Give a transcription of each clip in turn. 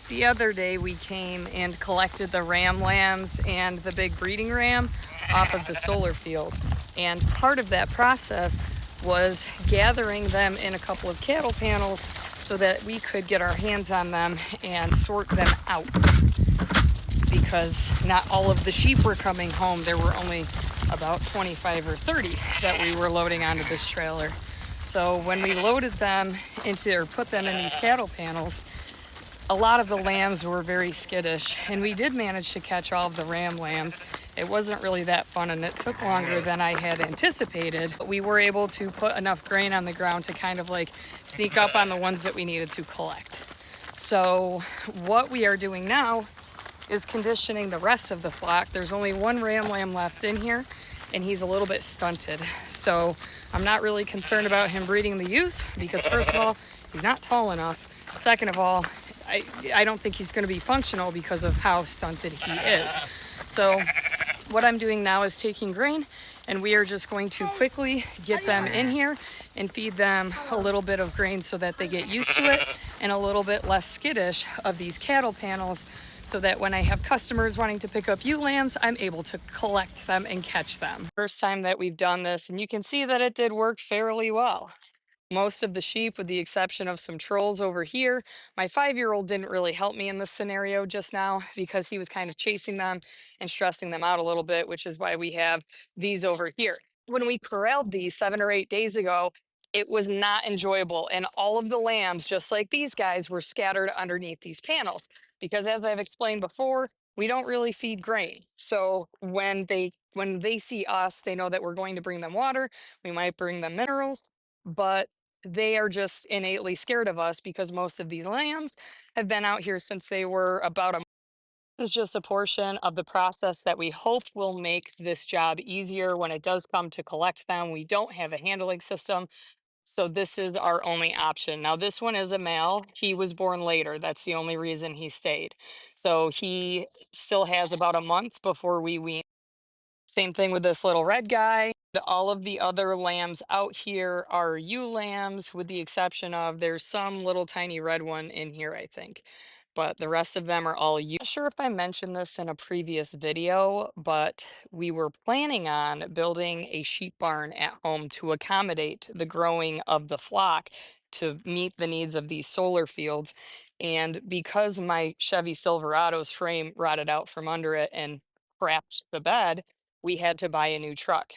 The other day we came and collected the ram lambs and the big breeding ram off of the solar field. And part of that process was gathering them in a couple of cattle panels so that we could get our hands on them and sort them out. Because not all of the sheep were coming home. There were only about 25 or 30 that we were loading onto this trailer. So when we loaded them into or put them in these cattle panels, a lot of the lambs were very skittish, and we did manage to catch all of the ram lambs. It wasn't really that fun, and it took longer than I had anticipated. But we were able to put enough grain on the ground to kind of like sneak up on the ones that we needed to collect. So what we are doing now is conditioning the rest of the flock. There's only one ram lamb left in here, and he's a little bit stunted. So I'm not really concerned about him breeding the ewes because, first of all, he's not tall enough. Second of all, I don't think he's going to be functional because of how stunted he is. So what I'm doing now is taking grain, and we are just going to quickly get them in here and feed them a little bit of grain so that they get used to it and a little bit less skittish of these cattle panels, so that when I have customers wanting to pick up ewe lambs, I'm able to collect them and catch them. First time that we've done this, and you can see that it did work fairly well. Most of the sheep, with the exception of some trolls over here. My 5-year-old didn't really help me in this scenario just now because he was kind of chasing them and stressing them out a little bit, which is why we have these over here. When we corralled these 7 or 8 days ago, it was not enjoyable. And all of the lambs, just like these guys, were scattered underneath these panels. Because as I've explained before, we don't really feed grain. So when they see us, they know that we're going to bring them water. We might bring them minerals, but they are just innately scared of us because most of these lambs have been out here since they were about a. This is just a portion of the process that we hope will make this job easier when it does come to collect them. We don't have a handling system, so this is our only option. Now, this one is a male. He was born later. That's the only reason he stayed. So he still has about a month before we wean. Same thing with this little red guy. All of the other lambs out here are ewe lambs, with the exception of there's some little tiny red one in here, I think. But the rest of them are all ewe. Not sure if I mentioned this in a previous video, but we were planning on building a sheep barn at home to accommodate the growing of the flock to meet the needs of these solar fields. And because my Chevy Silverado's frame rotted out from under it and crapped the bed, we had to buy a new truck.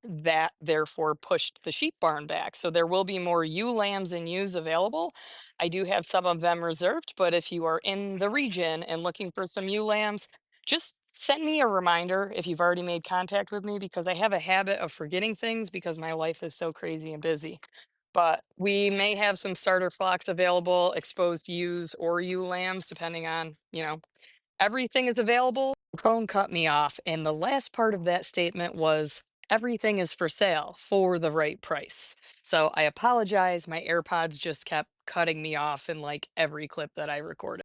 That therefore pushed the sheep barn back. So there will be more ewe lambs and ewes available. I do have some of them reserved, but if you are in the region and looking for some ewe lambs, just send me a reminder if you've already made contact with me, because I have a habit of forgetting things because my life is so crazy and busy. But we may have some starter flocks available, exposed ewes or ewe lambs, depending on, everything is available. The phone cut me off, and the last part of that statement was everything is for sale for the right price. So I apologize. My AirPods just kept cutting me off in like every clip that I recorded.